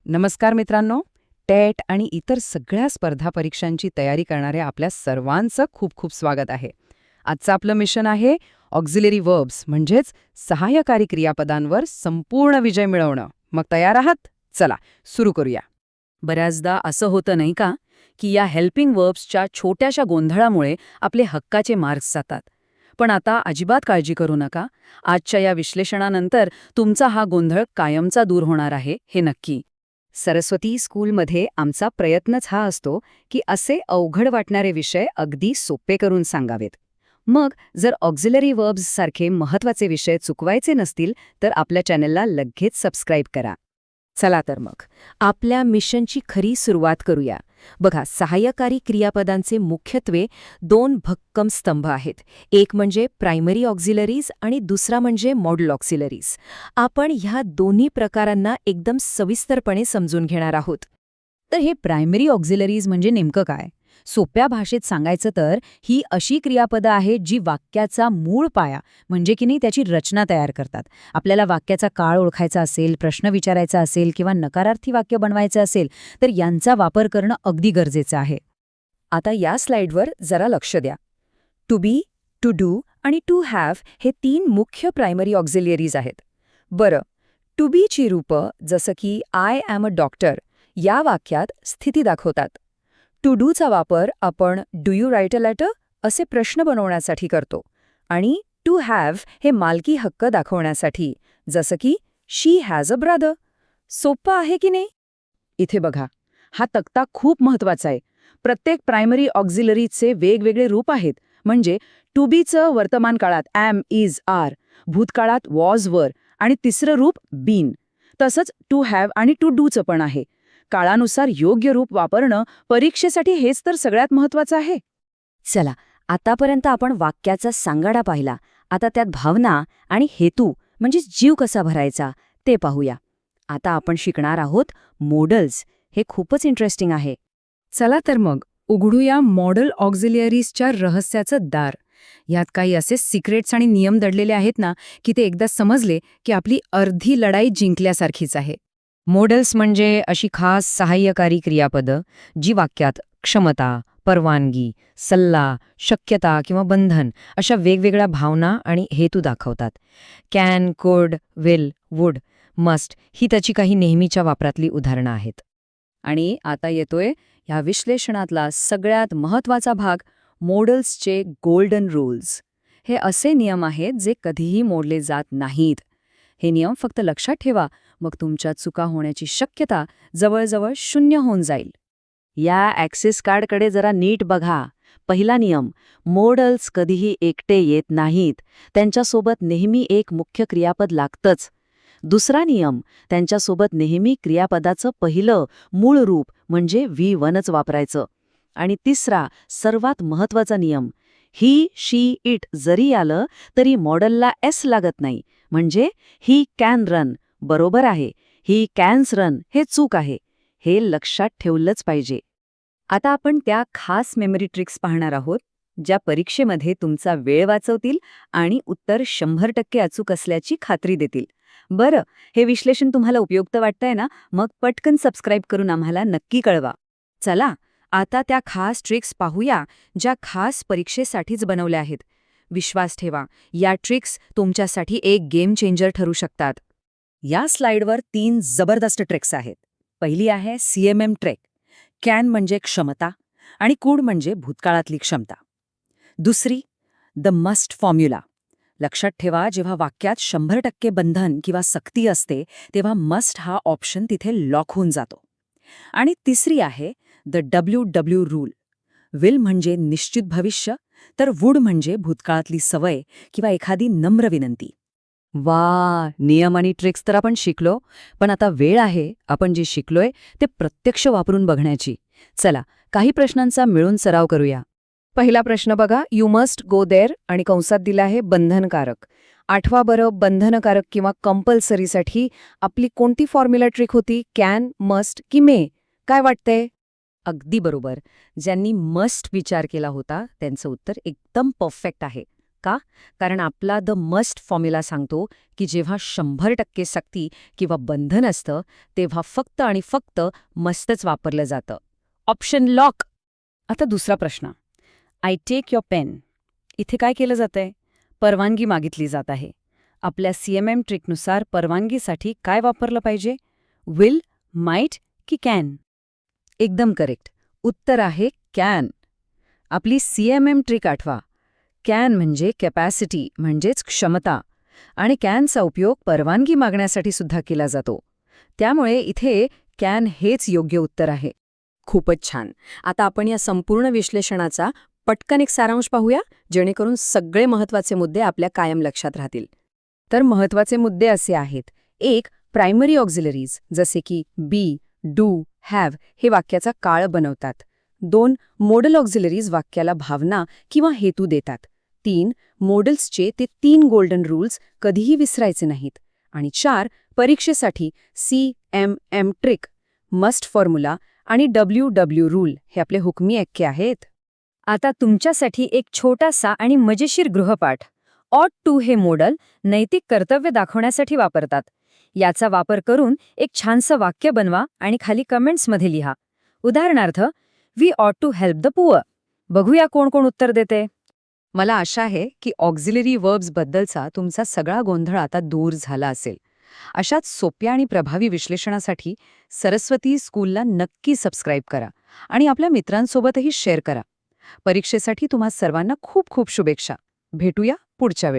नमस्कार मित्रांनो. टेट आणि इतर सगळ्या स्पर्धा परीक्षांची तयारी करणाऱ्या आपल्या सर्वांचं खूप खूप स्वागत आहे. आजचं आपलं मिशन आहे ऑक्झिलरी वर्ब्स म्हणजेच सहाय्यकारी क्रियापदांवर संपूर्ण विजय मिळवणं. मग तयार आहात? चला सुरू करूया. बऱ्याचदा असं होतं नाही का की या हेल्पिंग वर्ब्सच्या छोट्याशा गोंधळामुळे आपले हक्काचे मार्क्स जातात. पण आता अजिबात काळजी करू नका. आजच्या या विश्लेषणानंतर तुमचा हा गोंधळ कायमचा दूर होणार आहे हे नक्की. सरस्वती स्कूलमध्ये आमचा प्रयत्नच हा असतो की असे अवघड वाटणारे विषय अगदी सोपे करून सांगावेत. मग जर ऑक्झिलरी वर्ब्स सारखे महत्त्वाचे विषय चुकवायचे नसतील तर आपल्या चॅनलला लगेच सबस्क्राईब करा. चला तर मग आपल्या मिशनची खरी सुरुवात करूया. बघा, सहाय्यकारी क्रियापदांचे मुख्यत्वे दोन भक्कम स्तंभ आहेत. एक म्हणजे प्रायमरी ऑक्झिलरीज आणि दुसरा म्हणजे मॉडल ऑक्झिलरीज. आपण ह्या दोन्ही प्रकारांना एकदम सविस्तरपणे समजून घेणार आहोत. तर हे प्रायमरी ऑक्झिलरीज म्हणजे नेमकं काय? सोप्या भाषेत सांगायचं तर ही अशी क्रियापदं आहेत जी वाक्याचा मूळ पाया म्हणजे की नाही त्याची रचना तयार करतात. आपल्याला वाक्याचा काळ ओळखायचा असेल, प्रश्न विचारायचा असेल किंवा नकारार्थी वाक्य बनवायचं असेल तर यांचा वापर करणं अगदी गरजेचं आहे. आता या स्लाइडवर जरा लक्ष द्या. टू बी, टू डू आणि टू हॅव हे तीन मुख्य प्रायमरी ऑक्झिलरीज आहेत. बरं, टू बीची रूपं जसं की आय एम अ डॉक्टर या वाक्यात स्थिती दाखवतात. टू डूचा वापर आपण do you write a letter असे प्रश्न बनवण्यासाठी करतो. आणि टू हॅव हे मालकी हक्क दाखवण्यासाठी, जसं की शी हॅज अ ब्रदर. सोपं आहे की नाही? इथे बघा, हा तक्ता खूप महत्वाचा आहे. प्रत्येक प्रायमरी ऑक्झिलरीचे वेगवेगळे रूप आहेत. म्हणजे टू बीचं वर्तमान काळात ॲम, इज, आर, भूतकाळात वॉज, वर आणि तिसरं रूप बीन. तसंच टू हॅव आणि टू डूचं पण आहे. काळानुसार योग्य रूप वापरणं परीक्षेसाठी हेच तर सगळ्यात महत्वाचं आहे. चला, आतापर्यंत आपण वाक्याचा सांगाडा पाहिला. आता त्यात भावना आणि हेतू म्हणजे जीव कसा भरायचा ते पाहूया. आता आपण शिकणार आहोत मॉडल्स. हे खूपच इंटरेस्टिंग आहे. चला तर मग उघडूया मॉडल ऑक्झिलरीजच्या रहस्याचं दार. यात काही असे सिक्रेट्स आणि नियम दडलेले आहेत ना की ते एकदा समजले की आपली अर्धी लढाई जिंकल्यासारखीच आहे. मॉडल्स म्हणजे अशी खास सहाय्यकारी क्रियापदं जी वाक्यात क्षमता, परवानगी, सल्ला, शक्यता किंवा बंधन अशा वेगवेगळ्या भावना आणि हेतू दाखवतात. कॅन, कुड, विल, वुड, मस्ट ही त्याची काही नेहमीच्या वापरातली उदाहरणं आहेत. आणि आता येतोय ह्या विश्लेषणातला सगळ्यात महत्त्वाचा भाग, मॉडल्सचे गोल्डन रूल्स. हे असे नियम आहेत जे कधीही मोडले जात नाहीत. हे नियम फक्त लक्षात ठेवा, मग तुमच्या चुका होण्याची शक्यता जवळजवळ शून्य होऊन जाईल. या ॲक्सेस कार्डकडे जरा नीट बघा. पहिला नियम, मॉडल्स कधीही एकटे येत नाहीत. त्यांच्यासोबत नेहमी एक मुख्य क्रियापद लागतंच. दुसरा नियम, त्यांच्यासोबत नेहमी क्रियापदाचं पहिलं मूळ रूप म्हणजे V1च वापरायचं. आणि तिसरा, सर्वात महत्त्वाचा नियम, ही, शी, इट जरी आलं तरी मॉडलला एस लागत नाही. म्हणजे ही कॅन रन बरोबर आहे, ही कॅन्स रन हे चूक आहे. हे लक्षात ठेवलंच पाहिजे. आता आपण त्या खास मेमरी ट्रिक्स पाहणार आहोत ज्या परीक्षेमध्ये तुमचा वेळ वाचवतील आणि उत्तर 100% अचूक असल्याची खात्री देतील. बरं, हे विश्लेषण तुम्हाला उपयुक्त वाटतंय ना? मग पटकन सबस्क्राईब करून आम्हाला नक्की कळवा. चला, आता त्या खास ट्रिक्स पाहूया ज्या खास परीक्षेसाठीच बनवल्या आहेत. विश्वास ठेवा, या ट्रिक्स तुमच्यासाठी एक गेम चेंजर ठरू शकतात. या स्लाइडवर 3 जबरदस्त ट्रिक्स आहेत. पहिली आहे CMM ट्रेक. कॅन म्हणजे क्षमता आणि कुड म्हणजे भूतकाळातली क्षमता. दुसरी, द मस्ट फॉर्म्युला. लक्षात ठेवा, जेव्हा वाक्यात 100% बंधन किंवा सक्ती असते तेव्हा मस्ट हा ऑप्शन तिथे लॉक होऊन जातो. आणि तिसरी आहे द WW रूल. विल म्हणजे निश्चित भविष्य, तर वुड म्हणजे भूतकाळातली सवय किंवा एखादी नम्र विनंती. वा, नियम आणि ट्रिक्स तर आपण शिकलो, पण आता वेळ आहे आपण जे शिकलोय ते प्रत्यक्ष वापरून बघण्याची. चला, काही प्रश्नांचा मिळून सराव करूया. पहिला प्रश्न बघा, यू मस्ट गो देअर आणि कंसात दिला आहे बंधनकारक. आठवा बरं, बंधनकारक किंवा कंपल्सरीसाठी आपली कोणती फॉर्म्युला ट्रिक होती? कॅन, मस्ट की मे? काय वाटतंय? अगदी बरोबर. ज्यांनी मस्ट विचार केला होता त्यांचं उत्तर एकदम परफेक्ट आहे. का? कारण आपला द मस्ट फॉर्म्युला सांगतो की जेव्हा 100% सक्ती किंवा बंधन असतं तेव्हा फक्त आणि फक्त मस्तच वापरलं जातं. Option lock. आता दुसरा प्रश्न. I take your pen. इथे काय केलं जातंय? परवानगी मागितली जात आहे. आपल्या CMM ट्रिकनुसार परवानगीसाठी काय वापरलं पाहिजे? विल, माइट की कॅन? एकदम करेक्ट. उत्तर आहे कॅन. आपली CMM ट्रिक आठवा. कॅन म्हणजे कॅपॅसिटी म्हणजेच क्षमता आणि कॅनचा उपयोग परवानगी मागण्यासाठी सुद्धा केला जातो. त्यामुळे इथे कॅन हेच योग्य उत्तर आहे. खूपच छान. आता आपण या संपूर्ण विश्लेषणाचा पटकन एक सारांश पाहूया, जेणेकरून सगळे महत्त्वाचे मुद्दे आपल्या कायम लक्षात राहतील. तर महत्त्वाचे मुद्दे असे आहेत. 1. प्रायमरी ऑक्झिलरीज जसे की बी, डू, हॅव हे वाक्याचा काळ बनवतात. 2. मोडल ऑक्झिलरीज वाक्याला भावना किंवा हेतू देतात. 3. मोडल्सचे ते 3 गोल्डन रूल्स कधीही विसरायचे नाहीत. आणि 4. परीक्षेसाठी CMM ट्रिक, मस्ट फॉर्म्युला आणि WW रूल हे आपले हुकमी एक्के आहेत. आता तुमच्यासाठी एक छोटासा आणि मजेशीर गृहपाठ. ऑट टू हे मॉडेल नैतिक कर्तव्य दाखवण्यासाठी वापरतात. याचा वापर करून एक छानसं वाक्य बनवा आणि खाली कमेंट्समध्ये लिहा. उदाहरणार्थ, वी ऑट टू हेल्प द पुअर. बघूया कोण कोण उत्तर देते. मला आशा आहे की ऑक्झिलरी वर्ब्सबद्दलचा तुमचा सगळा गोंधळ आता दूर झाला असेल. अशाच सोप्या आणि प्रभावी विश्लेषणासाठी सरस्वती स्कूलला नक्की सबस्क्राईब करा आणि आपल्या मित्रांसोबतही शेअर करा. परीक्षेसाठी तुम्हा सर्वांना खूप खूप शुभेच्छा. भेटूया पुढच्या वेळी.